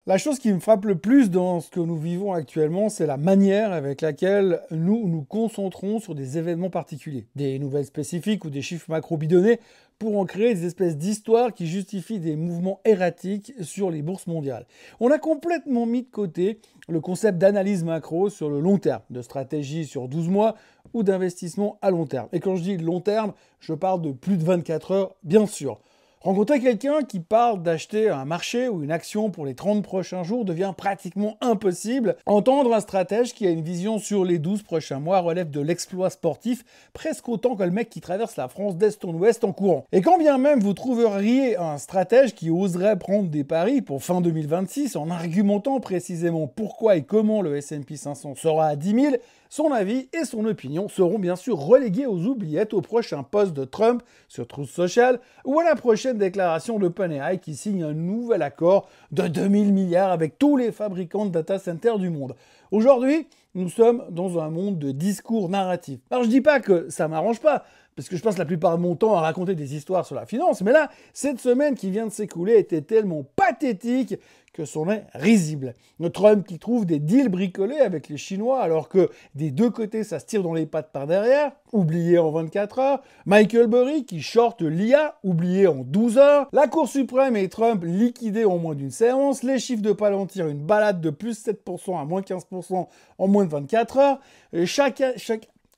La chose qui me frappe le plus dans ce que nous vivons actuellement, c'est la manière avec laquelle nous nous concentrons sur des événements particuliers, des nouvelles spécifiques ou des chiffres macro bidonnés pour en créer des espèces d'histoires qui justifient des mouvements erratiques sur les bourses mondiales. On a complètement mis de côté le concept d'analyse macro sur le long terme, de stratégie sur 12 mois ou d'investissement à long terme. Et quand je dis long terme, je parle de plus de 24 heures, bien sûr. Rencontrer quelqu'un qui parle d'acheter un marché ou une action pour les 30 prochains jours devient pratiquement impossible. Entendre un stratège qui a une vision sur les 12 prochains mois relève de l'exploit sportif, presque autant que le mec qui traverse la France d'est en ouest en courant. Et quand bien même vous trouveriez un stratège qui oserait prendre des paris pour fin 2026 en argumentant précisément pourquoi et comment le S&P 500 sera à 10 000, son avis et son opinion seront bien sûr relégués aux oubliettes au prochain post de Trump sur Truth Social ou à la prochaine déclaration d'OpenAI qui signe un nouvel accord de 2000 milliards avec tous les fabricants de data centers du monde. Aujourd'hui, nous sommes dans un monde de discours narratifs. Alors je dis pas que ça m'arrange pas, parce que je passe la plupart de mon temps à raconter des histoires sur la finance, mais là, cette semaine qui vient de s'écouler était tellement pathétique que c'en est risible. Trump qui trouve des deals bricolés avec les Chinois alors que des deux côtés ça se tire dans les pattes par derrière, oublié en 24 heures. Michael Burry qui shorte l'IA, oublié en 12 heures. La Cour suprême et Trump liquidés en moins d'une séance. Les chiffres de Palantir, une balade de plus 7% à moins 15% en moins de 24 heures.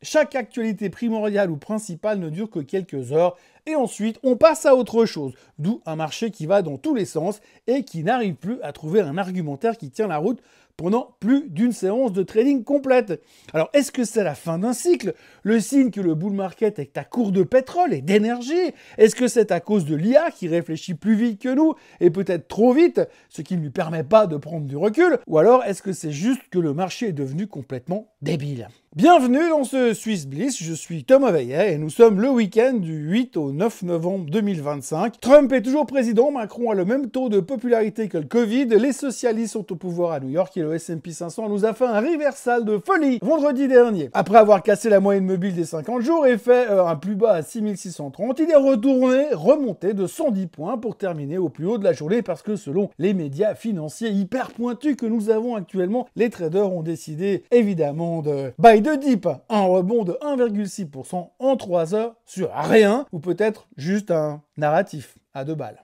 Chaque actualité primordiale ou principale ne dure que quelques heures et ensuite on passe à autre chose, d'où un marché qui va dans tous les sens et qui n'arrive plus à trouver un argumentaire qui tient la route pendant plus d'une séance de trading complète. Alors est-ce que c'est la fin d'un cycle? Le signe que le bull market est à court de pétrole et d'énergie? Est-ce que c'est à cause de l'IA qui réfléchit plus vite que nous et peut-être trop vite, ce qui ne lui permet pas de prendre du recul? Ou alors est-ce que c'est juste que le marché est devenu complètement débile? Bienvenue dans ce Swiss Bliss, je suis Thomas Veillet et nous sommes le week-end du 8 au 9 novembre 2025. Trump est toujours président, Macron a le même taux de popularité que le Covid, les socialistes sont au pouvoir à New York et le S&P 500 nous a fait un reversal de folie vendredi dernier. Après avoir cassé la moyenne mobile des 50 jours et fait un plus bas à 6630, il est remonté de 110 points pour terminer au plus haut de la journée parce que selon les médias financiers hyper pointus que nous avons actuellement, les traders ont décidé évidemment de buy the dip, un rebond de 1,6% en 3 heures sur rien, ou peut-être juste un narratif à 2 balles.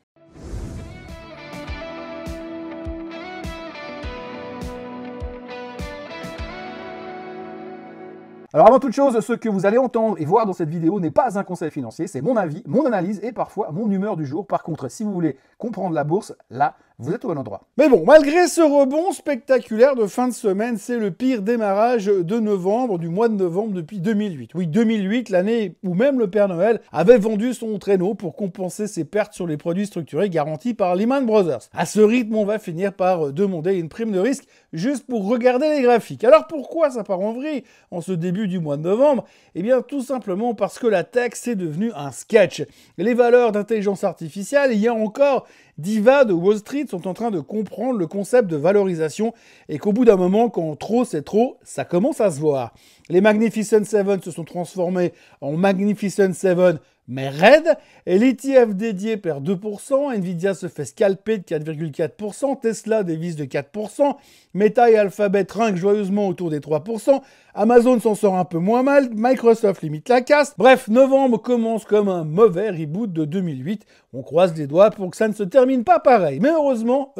Alors avant toute chose, ce que vous allez entendre et voir dans cette vidéo n'est pas un conseil financier, c'est mon avis, mon analyse et parfois mon humeur du jour. Par contre, si vous voulez comprendre la bourse, là, vous êtes au bon endroit. Mais bon, malgré ce rebond spectaculaire de fin de semaine, c'est le pire démarrage de novembre, du mois de novembre depuis 2008. Oui, 2008, l'année où même le Père Noël avait vendu son traîneau pour compenser ses pertes sur les produits structurés garantis par Lehman Brothers. À ce rythme, on va finir par demander une prime de risque juste pour regarder les graphiques. Alors pourquoi ça part en vrille en ce début du mois de novembre? Eh bien tout simplement parce que la tech c'est devenu un sketch. Les valeurs d'intelligence artificielle, il y a encore divas de Wall Street sont en train de comprendre le concept de valorisation et qu'au bout d'un moment, quand trop c'est trop, ça commence à se voir. Les Magnificent Seven se sont transformés en Magnificent Seven mais raide, et l'ETF dédié perd 2%, Nvidia se fait scalper de 4,4%, Tesla dévisse de 4%, Meta et Alphabet trinquent joyeusement autour des 3%, Amazon s'en sort un peu moins mal, Microsoft limite la casse. Bref, novembre commence comme un mauvais reboot de 2008. On croise les doigts pour que ça ne se termine pas pareil. Mais heureusement,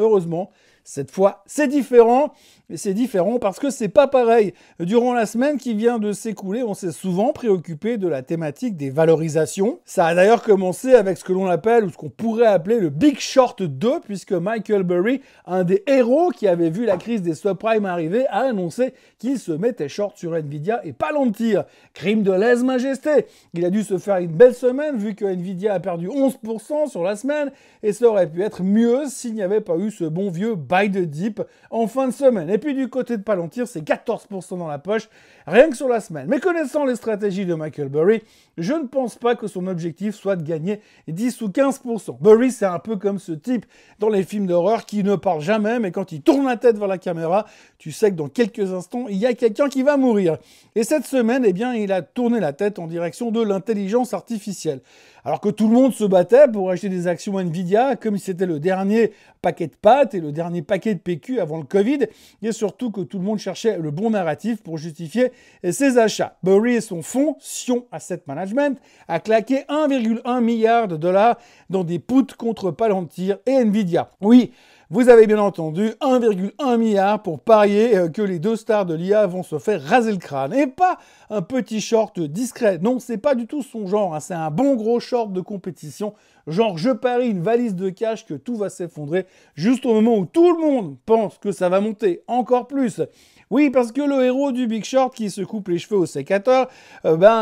cette fois, c'est différent. Et c'est différent parce que c'est pas pareil. Durant la semaine qui vient de s'écouler, on s'est souvent préoccupé de la thématique des valorisations. Ça a d'ailleurs commencé avec ce que l'on appelle, ou ce qu'on pourrait appeler le Big Short 2, puisque Michael Burry, un des héros qui avait vu la crise des subprimes arriver, a annoncé qu'il se mettait short sur Nvidia et Palantir. Crime de lèse-majesté. Il a dû se faire une belle semaine vu que Nvidia a perdu 11% sur la semaine et ça aurait pu être mieux s'il n'y avait pas eu ce bon vieux buy the dip en fin de semaine. Et puis du côté de Palantir, c'est 14% dans la poche, rien que sur la semaine. Mais connaissant les stratégies de Michael Burry, je ne pense pas que son objectif soit de gagner 10 ou 15%. Burry, c'est un peu comme ce type dans les films d'horreur qui ne parle jamais, mais quand il tourne la tête vers la caméra, tu sais que dans quelques instants, il y a quelqu'un qui va mourir. Et cette semaine, eh bien, il a tourné la tête en direction de l'intelligence artificielle. Alors que tout le monde se battait pour acheter des actions Nvidia, comme si c'était le dernier paquet de pâtes et le dernier dernier paquet de PQ avant le Covid et surtout que tout le monde cherchait le bon narratif pour justifier ses achats. Burry et son fonds, Sion Asset Management, a claqué 1,1 milliard de dollars dans des puts contre Palantir et Nvidia. Oui, vous avez bien entendu, 1,1 milliard pour parier que les deux stars de l'IA vont se faire raser le crâne. Et pas un petit short discret. Non, c'est pas du tout son genre. Hein. C'est un bon gros short de compétition. Genre, je parie une valise de cash que tout va s'effondrer juste au moment où tout le monde pense que ça va monter encore plus. Oui, parce que le héros du Big Short qui se coupe les cheveux au sécateur,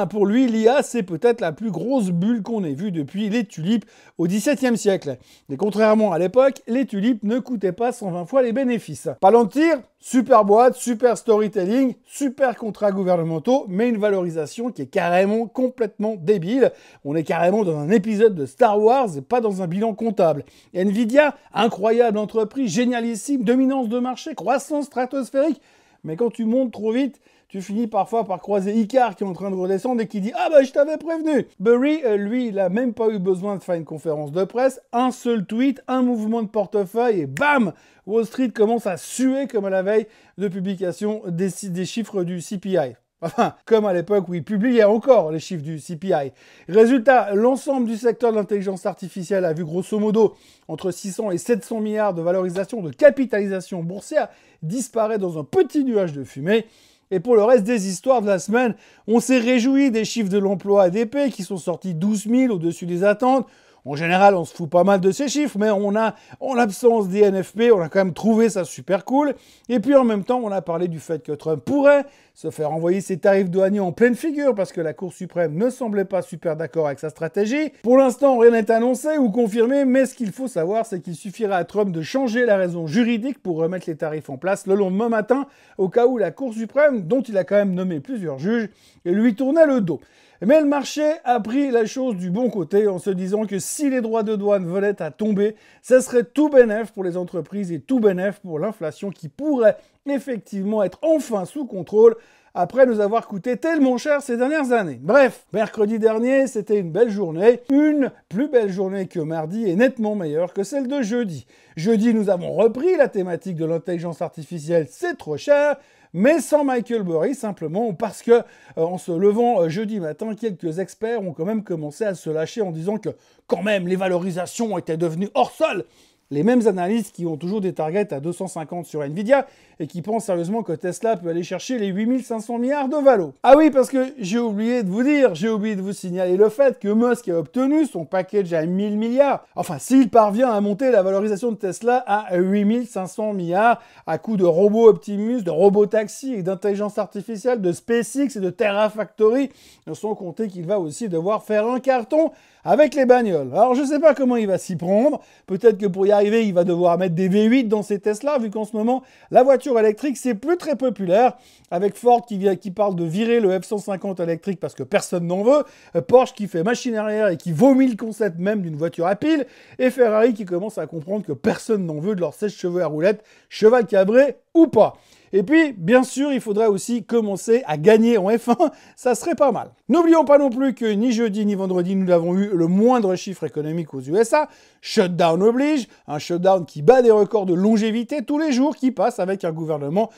pour lui, l'IA, c'est peut-être la plus grosse bulle qu'on ait vue depuis les tulipes au XVIIe siècle. Mais contrairement à l'époque, les tulipes ne coûtaient pas 120 fois les bénéfices. Palantir, super boîte, super storytelling, super contrats gouvernementaux, mais une valorisation qui est carrément complètement débile. On est carrément dans un épisode de Star Wars et pas dans un bilan comptable. Et Nvidia, incroyable entreprise, génialissime, dominance de marché, croissance stratosphérique. Mais quand tu montes trop vite, tu finis parfois par croiser Icar qui est en train de redescendre et qui dit « Ah bah je t'avais prévenu !» Burry, lui, il a même pas eu besoin de faire une conférence de presse, un seul tweet, un mouvement de portefeuille et bam, Wall Street commence à suer comme à la veille de publication des chiffres du CPI. Enfin, comme à l'époque où il publiait encore les chiffres du CPI. Résultat, l'ensemble du secteur de l'intelligence artificielle a vu grosso modo entre 600 et 700 milliards de valorisation de capitalisation boursière disparaître dans un petit nuage de fumée. Et pour le reste des histoires de la semaine, on s'est réjoui des chiffres de l'emploi ADP qui sont sortis 12 000 au-dessus des attentes. En général, on se fout pas mal de ces chiffres, mais on a, en l'absence des NFP, on a quand même trouvé ça super cool. Et puis en même temps, on a parlé du fait que Trump pourrait se faire envoyer ses tarifs douaniers en pleine figure parce que la Cour suprême ne semblait pas super d'accord avec sa stratégie. Pour l'instant, rien n'est annoncé ou confirmé, mais ce qu'il faut savoir, c'est qu'il suffira à Trump de changer la raison juridique pour remettre les tarifs en place le lendemain matin, au cas où la Cour suprême, dont il a quand même nommé plusieurs juges, lui tournait le dos. Mais le marché a pris la chose du bon côté en se disant que si les droits de douane venaient à tomber, ça serait tout bénef pour les entreprises et tout bénef pour l'inflation qui pourrait effectivement être enfin sous contrôle après nous avoir coûté tellement cher ces dernières années. Bref, mercredi dernier, c'était une belle journée, une plus belle journée que mardi et nettement meilleure que celle de jeudi. Jeudi, nous avons repris la thématique de l'intelligence artificielle, c'est trop cher, mais sans Michael Burry, simplement parce que, en se levant jeudi matin, quelques experts ont quand même commencé à se lâcher en disant que, quand même, les valorisations étaient devenues hors sol. Les mêmes analystes qui ont toujours des targets à 250 sur Nvidia et qui pensent sérieusement que Tesla peut aller chercher les 8500 milliards de valo. Ah oui, parce que j'ai oublié de vous dire, j'ai oublié de vous signaler le fait que Musk a obtenu son package à 1000 milliards. Enfin, s'il parvient à monter la valorisation de Tesla à 8500 milliards à coup de robots Optimus, de robots taxi et d'intelligence artificielle, de SpaceX et de Terrafactory, sans compter qu'il va aussi devoir faire un carton avec les bagnoles. Alors, je sais pas comment il va s'y prendre. Peut-être que pour y arriver, il va devoir mettre des V8 dans ses Tesla, vu qu'en ce moment, la voiture électrique, c'est plus très populaire. Avec Ford qui parle de virer le F-150 électrique parce que personne n'en veut. Porsche qui fait machine arrière et qui vomit le concept même d'une voiture à pile. Et Ferrari qui commence à comprendre que personne n'en veut de leurs 16 chevaux à roulettes, cheval cabré ou pas. Et puis, bien sûr, il faudrait aussi commencer à gagner en F1, ça serait pas mal. N'oublions pas non plus que ni jeudi ni vendredi, nous n'avons eu le moindre chiffre économique aux USA. Shutdown oblige, un shutdown qui bat des records de longévité tous les jours, qui passe avec un gouvernement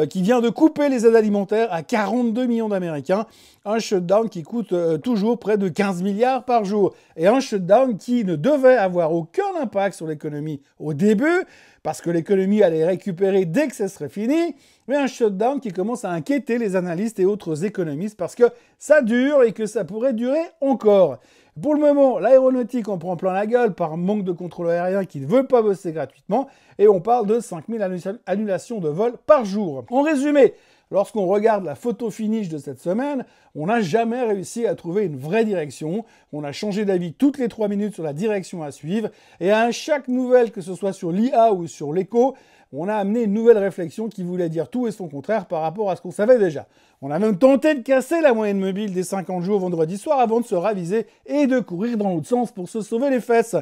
qui vient de couper les aides alimentaires à 42 millions d'Américains. Un shutdown qui coûte toujours près de 15 milliards par jour. Et un shutdown qui ne devait avoir aucun impact sur l'économie au début, parce que l'économie allait récupérer dès que ce serait fini, mais un shutdown qui commence à inquiéter les analystes et autres économistes parce que ça dure et que ça pourrait durer encore. Pour le moment, l'aéronautique en prend plein la gueule par manque de contrôle aérien qui ne veut pas bosser gratuitement et on parle de 5000 annulations de vols par jour. En résumé, lorsqu'on regarde la photo finish de cette semaine, on n'a jamais réussi à trouver une vraie direction. On a changé d'avis toutes les 3 minutes sur la direction à suivre. Et à chaque nouvelle, que ce soit sur l'IA ou sur l'écho, on a amené une nouvelle réflexion qui voulait dire tout et son contraire par rapport à ce qu'on savait déjà. On a même tenté de casser la moyenne mobile des 50 jours vendredi soir avant de se raviser et de courir dans l'autre sens pour se sauver les fesses.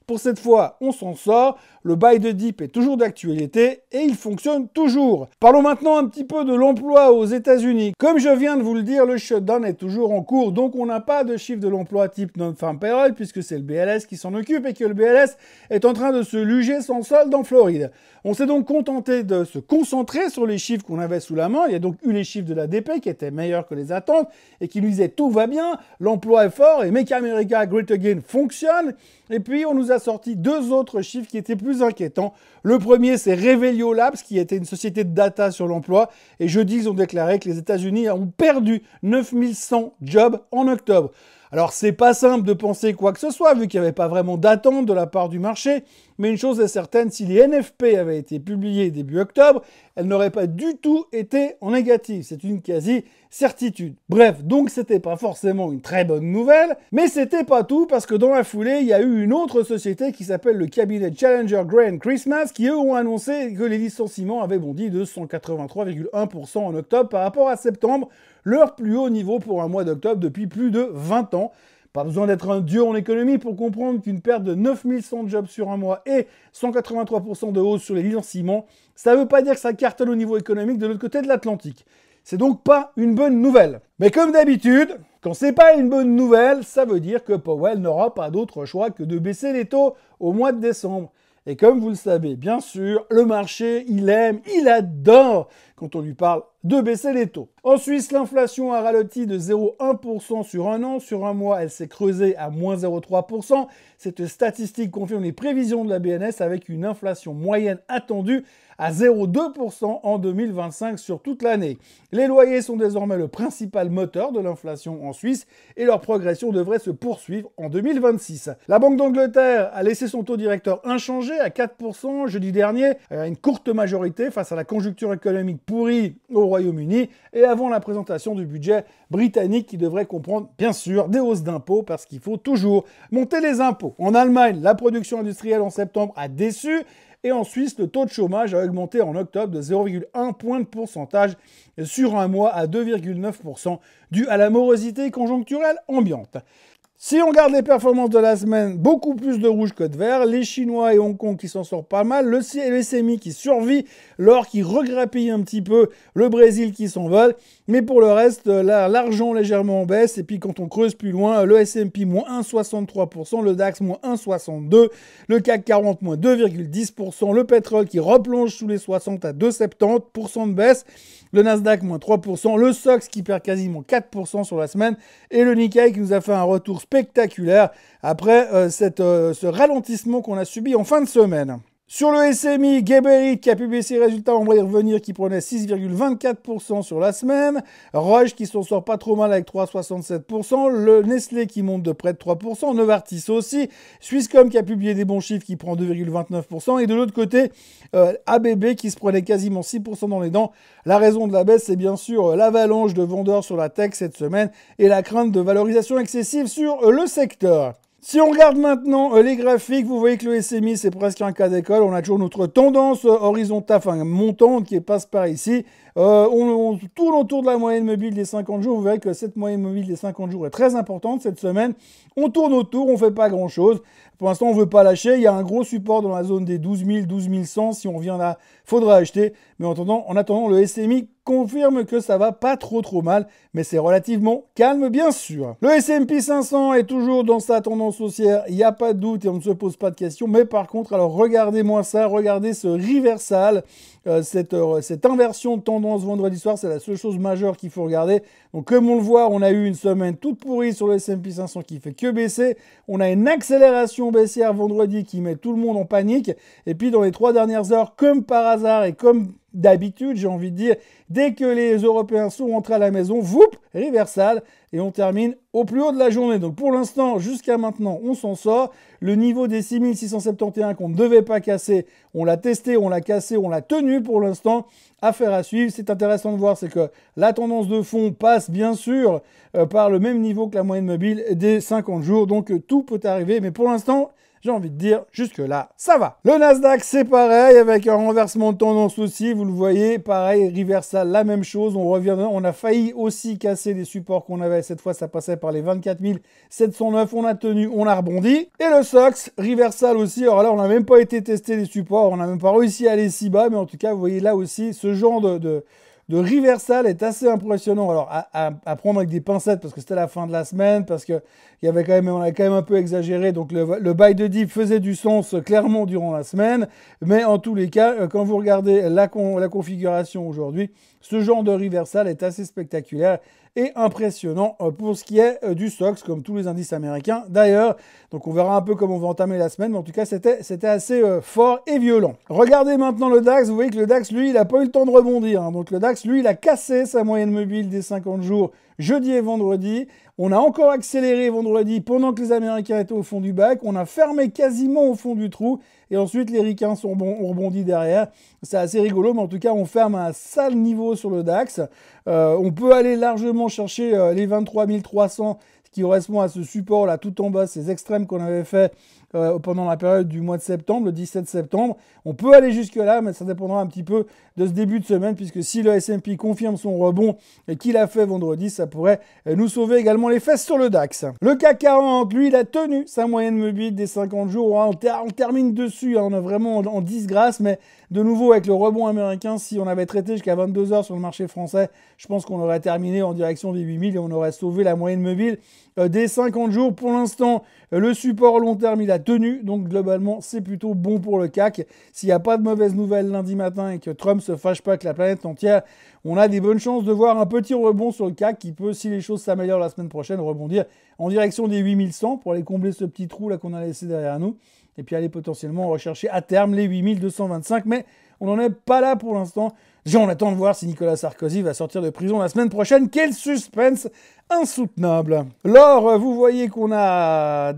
Pour cette fois, on s'en sort, le buy de dip est toujours d'actualité et il fonctionne toujours. Parlons maintenant un petit peu de l'emploi aux États-Unis. Comme je viens de vous le dire, le shutdown est toujours en cours, donc on n'a pas de chiffre de l'emploi type non-farm payroll puisque c'est le BLS qui s'en occupe et que le BLS est en train de se luger sans solde en Floride. On sait donc donc contenté de se concentrer sur les chiffres qu'on avait sous la main. Il y a donc eu les chiffres de l'ADP qui étaient meilleurs que les attentes et qui nous disaient tout va bien, l'emploi est fort et Make America Great Again fonctionne. Et puis on nous a sorti deux autres chiffres qui étaient plus inquiétants. Le premier, c'est Revelio Labs, qui était une société de data sur l'emploi. Et jeudi, ils ont déclaré que les États-Unis ont perdu 9100 jobs en octobre. Alors, c'est pas simple de penser quoi que ce soit, vu qu'il n'y avait pas vraiment d'attente de la part du marché. Mais une chose est certaine, si les NFP avaient été publiés début octobre, elles n'auraient pas du tout été en négatif. C'est une quasi-certitude. Bref, donc c'était pas forcément une très bonne nouvelle, mais c'était pas tout, parce que dans la foulée, il y a eu une autre société qui s'appelle le cabinet Challenger Gray & Christmas, qui eux ont annoncé que les licenciements avaient bondi de 183,1% en octobre par rapport à septembre, leur plus haut niveau pour un mois d'octobre depuis plus de 20 ans. Pas besoin d'être un dieu en économie pour comprendre qu'une perte de 9100 jobs sur un mois et 183% de hausse sur les licenciements, ça ne veut pas dire que ça cartonne au niveau économique de l'autre côté de l'Atlantique. C'est donc pas une bonne nouvelle. Mais comme d'habitude, quand c'est pas une bonne nouvelle, ça veut dire que Powell n'aura pas d'autre choix que de baisser les taux au mois de décembre. Et comme vous le savez, bien sûr, le marché, il adore quand on lui parle de baisser les taux. En Suisse, l'inflation a ralenti de 0,1% sur un an. Sur un mois, elle s'est creusée à moins 0,3%. Cette statistique confirme les prévisions de la BNS avec une inflation moyenne attendue à 0,2% en 2025 sur toute l'année. Les loyers sont désormais le principal moteur de l'inflation en Suisse et leur progression devrait se poursuivre en 2026. La Banque d'Angleterre a laissé son taux directeur inchangé à 4% jeudi dernier, à une courte majorité face à la conjoncture économique pourrie au Royaume-Uni et avant la présentation du budget britannique qui devrait comprendre bien sûr des hausses d'impôts parce qu'il faut toujours monter les impôts. En Allemagne, la production industrielle en septembre a déçu. Et en Suisse, le taux de chômage a augmenté en octobre de 0,1 point de pourcentage sur un mois à 2,9%, dû à la morosité conjoncturelle ambiante. Si on regarde les performances de la semaine, beaucoup plus de rouge que de vert, les Chinois et Hong Kong qui s'en sortent pas mal, le SMI qui survit, l'or qui regrappille un petit peu, le Brésil qui s'envole, mais pour le reste, l'argent légèrement en baisse, et puis quand on creuse plus loin, le S&P moins 1,63%, le DAX moins 1,62%, le CAC 40 moins 2,10%, le pétrole qui replonge sous les 60 à 2,70% de baisse, le Nasdaq moins 3%, le SOX qui perd quasiment 4% sur la semaine, et le Nikkei qui nous a fait un retour spectaculaire après ce ralentissement qu'on a subi en fin de semaine. Sur le SMI, Geberit qui a publié ses résultats, on va y revenir, qui prenait 6,24% sur la semaine. Roche qui s'en sort pas trop mal avec 3,67%. Le Nestlé qui monte de près de 3%. Novartis aussi. Swisscom qui a publié des bons chiffres qui prend 2,29%. Et de l'autre côté, ABB qui se prenait quasiment 6% dans les dents. La raison de la baisse, c'est bien sûr l'avalanche de vendeurs sur la tech cette semaine et la crainte de valorisation excessive sur le secteur. Si on regarde maintenant les graphiques, vous voyez que le SMI, c'est presque un cas d'école. On a toujours notre tendance horizontale, enfin montante, qui passe par ici. On tourne autour de la moyenne mobile des 50 jours. Vous verrez que cette moyenne mobile des 50 jours est très importante cette semaine. On tourne autour, on ne fait pas grand-chose. Pour l'instant, on ne veut pas lâcher. Il y a un gros support dans la zone des 12 000, 12 100. Si on revient là, il faudra acheter. Mais en attendant, le SMI confirme que ça va pas trop mal, mais c'est relativement calme bien sûr. Le S&P 500 est toujours dans sa tendance haussière, il n'y a pas de doute et on ne se pose pas de questions, mais par contre, alors regardez-moi ça, regardez ce reversal, cette inversion de tendance vendredi soir, c'est la seule chose majeure qu'il faut regarder. Donc comme on le voit, on a eu une semaine toute pourrie sur le S&P 500 qui fait que baisser, on a une accélération baissière vendredi qui met tout le monde en panique, et puis dans les 3 dernières heures, comme par hasard et comme d'habitude, j'ai envie de dire, dès que les Européens sont rentrés à la maison, whoop, reversal, et on termine au plus haut de la journée. Donc pour l'instant, jusqu'à maintenant, on s'en sort. Le niveau des 6671 qu'on ne devait pas casser, on l'a testé, on l'a cassé, on l'a tenu pour l'instant. Affaire à suivre. C'est intéressant de voir, c'est que la tendance de fond passe bien sûr par le même niveau que la moyenne mobile des 50 jours. Donc tout peut arriver, mais pour l'instant, j'ai envie de dire, jusque-là, ça va. Le Nasdaq, c'est pareil, avec un renversement de tendance aussi, vous le voyez, pareil, reversal, la même chose, on a failli aussi casser les supports qu'on avait, cette fois ça passait par les 24 709, on a tenu, on a rebondi. Et le SOX, reversal aussi, alors là on n'a même pas été tester les supports, on n'a même pas réussi à aller si bas, mais en tout cas, vous voyez là aussi, ce genre de de reversal est assez impressionnant. Alors, à prendre avec des pincettes parce que c'était la fin de la semaine, parce que on avait quand même un peu exagéré. Donc, le buy de dip faisait du sens clairement durant la semaine. Mais en tous les cas, quand vous regardez la configuration aujourd'hui, ce genre de reversal est assez spectaculaire et impressionnant pour ce qui est du SOX, comme tous les indices américains d'ailleurs. Donc on verra un peu comment on va entamer la semaine, mais en tout cas c'était assez fort et violent. Regardez maintenant le DAX, vous voyez que le DAX, lui, il n'a pas eu le temps de rebondir. Donc le DAX, lui, il a cassé sa moyenne mobile des 50 jours jeudi et vendredi. On a encore accéléré vendredi pendant que les Américains étaient au fond du bac. On a fermé quasiment au fond du trou. Et ensuite, les ricains ont rebondi derrière. C'est assez rigolo, mais en tout cas, on ferme à un sale niveau sur le DAX. On peut aller largement chercher les 23 300, ce qui correspond à ce support là tout en bas, ces extrêmes qu'on avait fait pendant la période du mois de septembre, le 17 septembre. On peut aller jusque là, mais ça dépendra un petit peu de ce début de semaine, puisque si le S&P confirme son rebond et qu'il a fait vendredi, ça pourrait nous sauver également les fesses sur le DAX. Le CAC 40, lui, il a tenu sa moyenne mobile des 50 jours. On termine dessus, on est vraiment en disgrâce, mais de nouveau, avec le rebond américain, si on avait traité jusqu'à 22 h sur le marché français, je pense qu'on aurait terminé en direction des 8000 et on aurait sauvé la moyenne mobile des 50 jours. Pour l'instant, le support long terme, il a tenu. Donc, globalement, c'est plutôt bon pour le CAC. S'il n'y a pas de mauvaises nouvelles lundi matin et que Trump se fâche pas avec la planète entière, on a des bonnes chances de voir un petit rebond sur le CAC qui peut, si les choses s'améliorent la semaine prochaine, rebondir en direction des 8100 pour aller combler ce petit trou là qu'on a laissé derrière nous. Et puis aller potentiellement rechercher à terme les 8225. Mais on n'en est pas là pour l'instant. Déjà, on attend de voir si Nicolas Sarkozy va sortir de prison la semaine prochaine. Quel suspense insoutenable. L'or, vous voyez qu'on a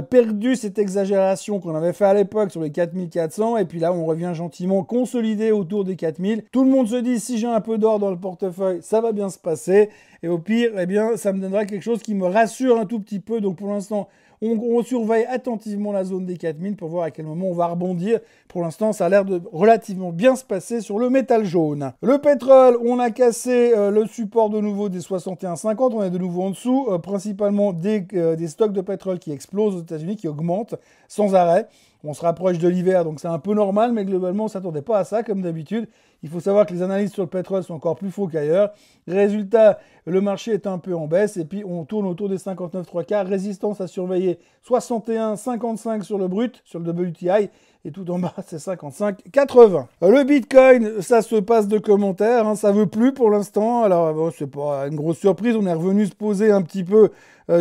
perdu cette exagération qu'on avait fait à l'époque sur les 4400. Et puis là, on revient gentiment consolidé autour des 4000. Tout le monde se dit, si j'ai un peu d'or dans le portefeuille, ça va bien se passer. Et au pire, eh bien, ça me donnera quelque chose qui me rassure un tout petit peu. Donc pour l'instant, on surveille attentivement la zone des 4000 pour voir à quel moment on va rebondir. Pour l'instant, ça a l'air de relativement bien se passer sur le métal jaune. Le pétrole, on a cassé le support de nouveau des 61,50. On est de nouveau en dessous, principalement des stocks de pétrole qui explosent aux États-Unis, qui augmentent sans arrêt. On se rapproche de l'hiver, donc c'est un peu normal, mais globalement, on ne s'attendait pas à ça, comme d'habitude. Il faut savoir que les analyses sur le pétrole sont encore plus faux qu'ailleurs. Résultat, le marché est un peu en baisse, et puis on tourne autour des 59 3/4. Résistance à surveiller 61,55 sur le brut, sur le WTI, et tout en bas, c'est 55,80. Le Bitcoin, ça se passe de commentaires, hein, ça veut plus pour l'instant. Alors, bon, c'est pas une grosse surprise, on est revenu se poser un petit peu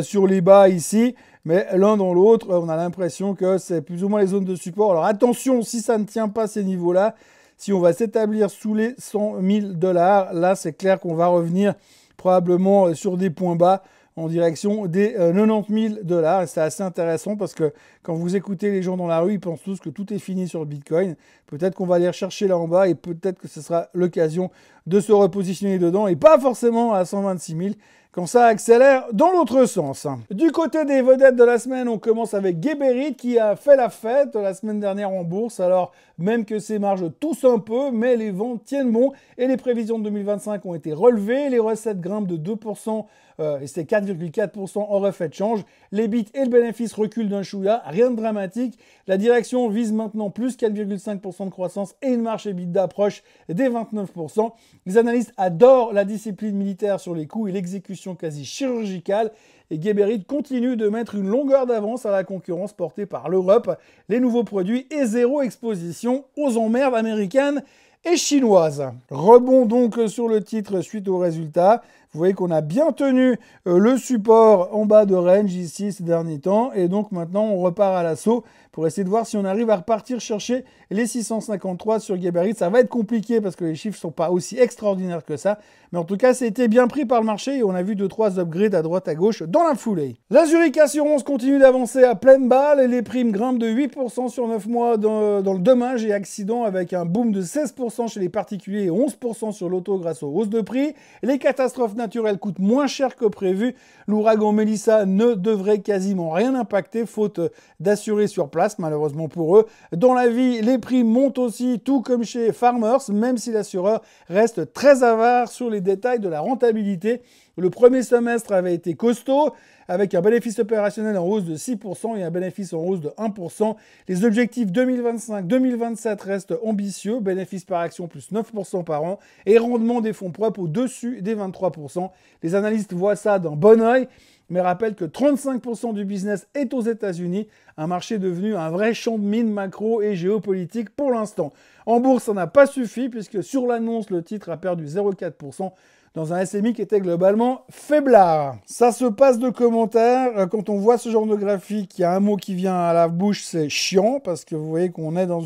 sur les bas ici. Mais l'un dans l'autre, on a l'impression que c'est plus ou moins les zones de support. Alors attention, si ça ne tient pas ces niveaux-là, si on va s'établir sous les 100 000 $, là c'est clair qu'on va revenir probablement sur des points bas en direction des 90 000 $. Et c'est assez intéressant parce que quand vous écoutez les gens dans la rue, ils pensent tous que tout est fini sur le Bitcoin. Peut-être qu'on va aller rechercher là en bas et peut-être que ce sera l'occasion de se repositionner dedans et pas forcément à 126 000 quand ça accélère dans l'autre sens. Du côté des vedettes de la semaine, on commence avec Geberit qui a fait la fête la semaine dernière en bourse. Alors, même que ses marges toussent un peu, mais les ventes tiennent bon et les prévisions de 2025 ont été relevées. Les recettes grimpent de 2%. Et c'est 4,4% en refait de change. Les bits et le bénéfice reculent d'un chouïa, rien de dramatique. La direction vise maintenant plus 4,5% de croissance et une marge EBITDA proche des 29%. Les analystes adorent la discipline militaire sur les coûts et l'exécution quasi chirurgicale. Et Geberit continue de mettre une longueur d'avance à la concurrence portée par l'Europe, les nouveaux produits et zéro exposition aux emmerdes américaines et chinoises. Rebond donc sur le titre suite aux résultats. Vous voyez qu'on a bien tenu le support en bas de range ici ces derniers temps. Et donc maintenant, on repart à l'assaut pour essayer de voir si on arrive à repartir chercher les 653 sur Geberit. Ça va être compliqué parce que les chiffres ne sont pas aussi extraordinaires que ça. Mais en tout cas, ça a été bien pris par le marché et on a vu 2-3 upgrades à droite à gauche dans la foulée. La Zurich Assurance continue d'avancer à pleine balle et les primes grimpent de 8% sur 9 mois dans le dommage et accident avec un boom de 16% chez les particuliers et 11% sur l'auto grâce aux hausses de prix. Les catastrophes naturelles coûtent moins cher que prévu. L'ouragan Melissa ne devrait quasiment rien impacter faute d'assurer sur place, malheureusement pour eux. Dans la vie, les prix montent aussi, tout comme chez Farmers, même si l'assureur reste très avare sur les détails de la rentabilité. Le premier semestre avait été costaud, avec un bénéfice opérationnel en hausse de 6% et un bénéfice en hausse de 1%. Les objectifs 2025-2027 restent ambitieux, bénéfice par action plus 9% par an et rendement des fonds propres au-dessus des 23%. Les analystes voient ça d'un bon œil, mais rappellent que 35% du business est aux États-Unis, un marché devenu un vrai champ de mine macro et géopolitique pour l'instant. En bourse, ça n'a pas suffi puisque sur l'annonce, le titre a perdu 0,4% dans un SMI qui était globalement faiblard. Ça se passe de commentaires. Quand on voit ce genre de graphique, il y a un mot qui vient à la bouche, c'est chiant, parce que vous voyez qu'on est dans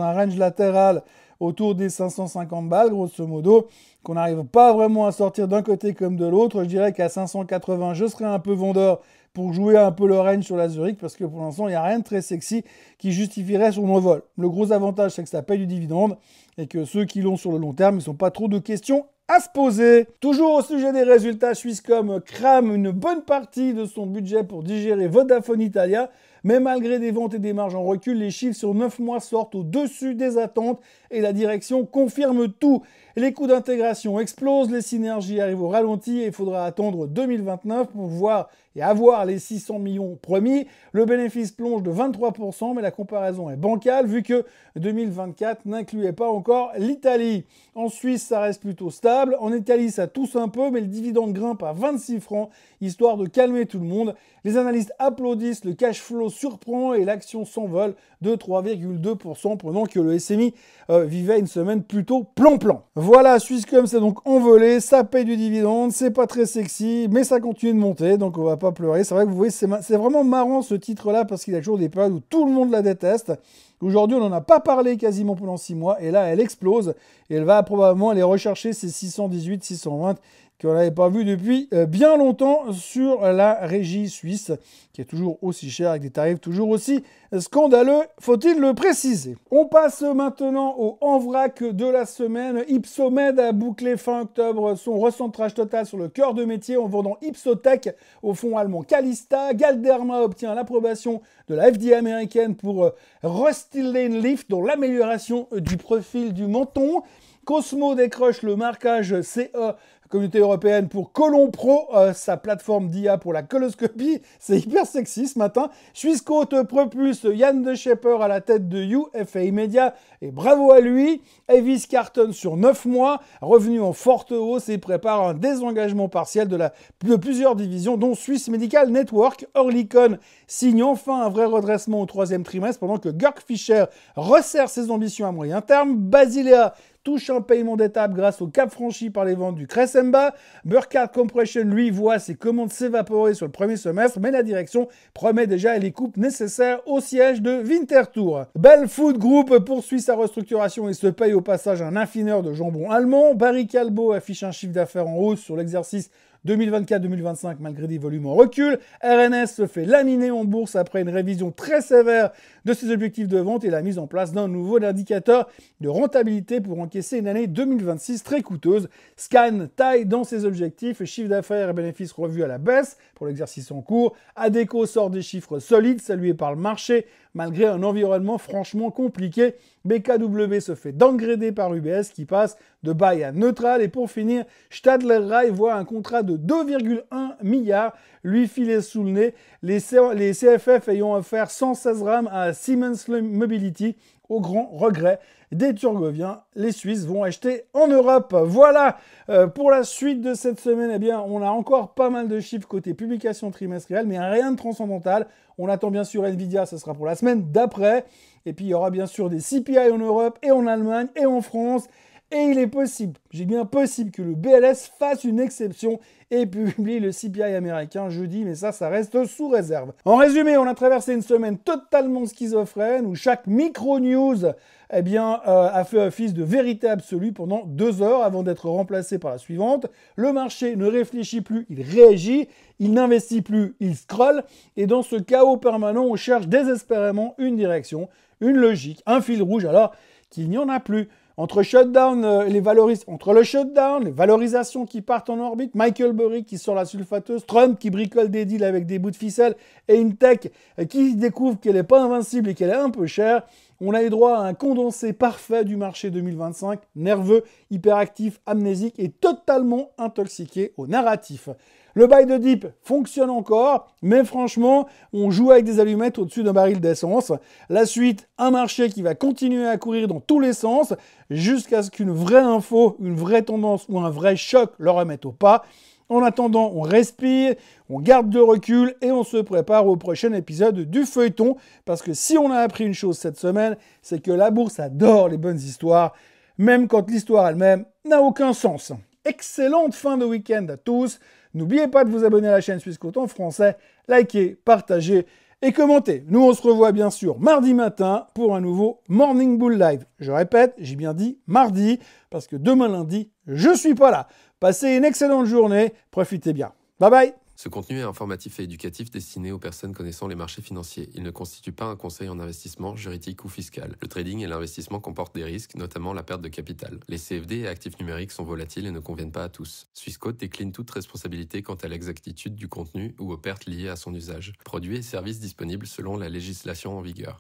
un range latéral autour des 550 balles, grosso modo, qu'on n'arrive pas vraiment à sortir d'un côté comme de l'autre. Je dirais qu'à 580, je serais un peu vendeur pour jouer un peu le range sur la Zurich, parce que pour l'instant, il n'y a rien de très sexy qui justifierait son envol. Le gros avantage, c'est que ça paye du dividende, et que ceux qui l'ont sur le long terme, ils ne sont pas trop de questions à se poser. Toujours au sujet des résultats, Swisscom crame une bonne partie de son budget pour digérer Vodafone Italia, mais malgré des ventes et des marges en recul, les chiffres sur 9 mois sortent au-dessus des attentes et la direction confirme tout. Les coûts d'intégration explosent, les synergies arrivent au ralenti et il faudra attendre 2029 pour voir et avoir les 600 millions promis. Le bénéfice plonge de 23%, mais la comparaison est bancale vu que 2024 n'incluait pas encore l'Italie. En Suisse, ça reste plutôt stable. En Italie, ça tousse un peu, mais le dividende grimpe à 26 francs, histoire de calmer tout le monde. Les analystes applaudissent, le cash flow surprend et l'action s'envole de 3,2% pendant que le SMI vivait une semaine plutôt plan-plan. Voilà, Swisscom s'est donc envolé, ça paye du dividende, c'est pas très sexy, mais ça continue de monter, donc on va pas pleurer. C'est vrai que vous voyez, c'est vraiment marrant ce titre-là, parce qu'il y a toujours des périodes où tout le monde la déteste. Aujourd'hui, on n'en a pas parlé quasiment pendant 6 mois, et là, elle explose, et elle va probablement aller rechercher ses 618, 620, qu'on n'avait pas vu depuis bien longtemps sur la régie suisse, qui est toujours aussi chère, avec des tarifs toujours aussi scandaleux, faut-il le préciser. On passe maintenant au en vrac de la semaine. Ipsomed a bouclé fin octobre son recentrage total sur le cœur de métier en vendant Ipsotech au fonds allemand Calista. Galderma obtient l'approbation de la FDA américaine pour Restylane Lift dans l'amélioration du profil du menton. Cosmo décroche le marquage CE Communauté européenne pour Colon Pro, sa plateforme d'IA pour la coloscopie. C'est hyper sexy ce matin. Swissquote propulse Yann De Schepper à la tête de UFA Media et bravo à lui. Avis cartonne sur 9 mois, revenu en forte hausse et prépare un désengagement partiel de plusieurs divisions, dont Swiss Medical Network. Orlicon signe enfin un vrai redressement au 3e trimestre pendant que Georg Fischer resserre ses ambitions à moyen terme. Basilea touche un paiement d'étape grâce au cap franchi par les ventes du Cresemba. Burkhardt Compression, lui, voit ses commandes s'évaporer sur le premier semestre, mais la direction promet déjà les coupes nécessaires au siège de Winterthur. Bell Food Group poursuit sa restructuration et se paye au passage un affineur de jambon allemand. Barry Callebaut affiche un chiffre d'affaires en hausse sur l'exercice 2024-2025 malgré des volumes en recul. RNS se fait laminer en bourse après une révision très sévère de ses objectifs de vente et la mise en place d'un nouveau indicateur de rentabilité pour encaisser une année 2026 très coûteuse. Scan taille dans ses objectifs, chiffre d'affaires et bénéfices revus à la baisse pour l'exercice en cours. Adecco sort des chiffres solides salués par le marché malgré un environnement franchement compliqué. BKW se fait downgrader par UBS qui passe de buy à neutral. Et pour finir, Stadler Rail voit un contrat de 2,1 milliards lui filer sous le nez. Les CFF ayant offert 116 rames à Siemens Mobility au grand regret des Turgoviens. Les Suisses vont acheter en Europe. Voilà pour la suite de cette semaine. Eh bien, on a encore pas mal de chiffres côté publication trimestrielle, mais rien de transcendantal. On attend bien sûr Nvidia, ce sera pour la semaine d'après. Et puis, il y aura bien sûr des CPI en Europe et en Allemagne et en France. Et il est possible, j'ai bien possible que le BLS fasse une exception et publie le CPI américain jeudi, mais ça reste sous réserve. En résumé, on a traversé une semaine totalement schizophrène où chaque micro-news a fait office de vérité absolue pendant 2 heures avant d'être remplacé par la suivante. Le marché ne réfléchit plus, il réagit, il n'investit plus, il scrolle, et dans ce chaos permanent, on cherche désespérément une direction, une logique, un fil rouge, alors qu'il n'y en a plus. Entre le shutdown, les valorisations qui partent en orbite, Michael Burry qui sort la sulfateuse, Trump qui bricole des deals avec des bouts de ficelle et une tech qui découvre qu'elle n'est pas invincible et qu'elle est un peu chère, On a eu droit à un condensé parfait du marché 2025, nerveux, hyperactif, amnésique et totalement intoxiqué au narratif. Le buy de dip fonctionne encore, mais franchement, on joue avec des allumettes au-dessus d'un baril d'essence. La suite, un marché qui va continuer à courir dans tous les sens, jusqu'à ce qu'une vraie info, une vraie tendance ou un vrai choc le remette au pas. En attendant, on respire, on garde de recul et on se prépare au prochain épisode du feuilleton. Parce que si on a appris une chose cette semaine, c'est que la bourse adore les bonnes histoires, même quand l'histoire elle-même n'a aucun sens. Excellente fin de week-end à tous. N'oubliez pas de vous abonner à la chaîne Suisse Côte en français, likez, partagez et commentez. Nous, on se revoit bien sûr mardi matin pour un nouveau Morning Bull Live. Je répète, j'ai bien dit mardi, parce que demain lundi, je suis pas là. Passez une excellente journée, profitez bien. Bye bye. Ce contenu est informatif et éducatif destiné aux personnes connaissant les marchés financiers. Il ne constitue pas un conseil en investissement, juridique ou fiscal. Le trading et l'investissement comportent des risques, notamment la perte de capital. Les CFD et actifs numériques sont volatiles et ne conviennent pas à tous. Swissquote décline toute responsabilité quant à l'exactitude du contenu ou aux pertes liées à son usage. Produits et services disponibles selon la législation en vigueur.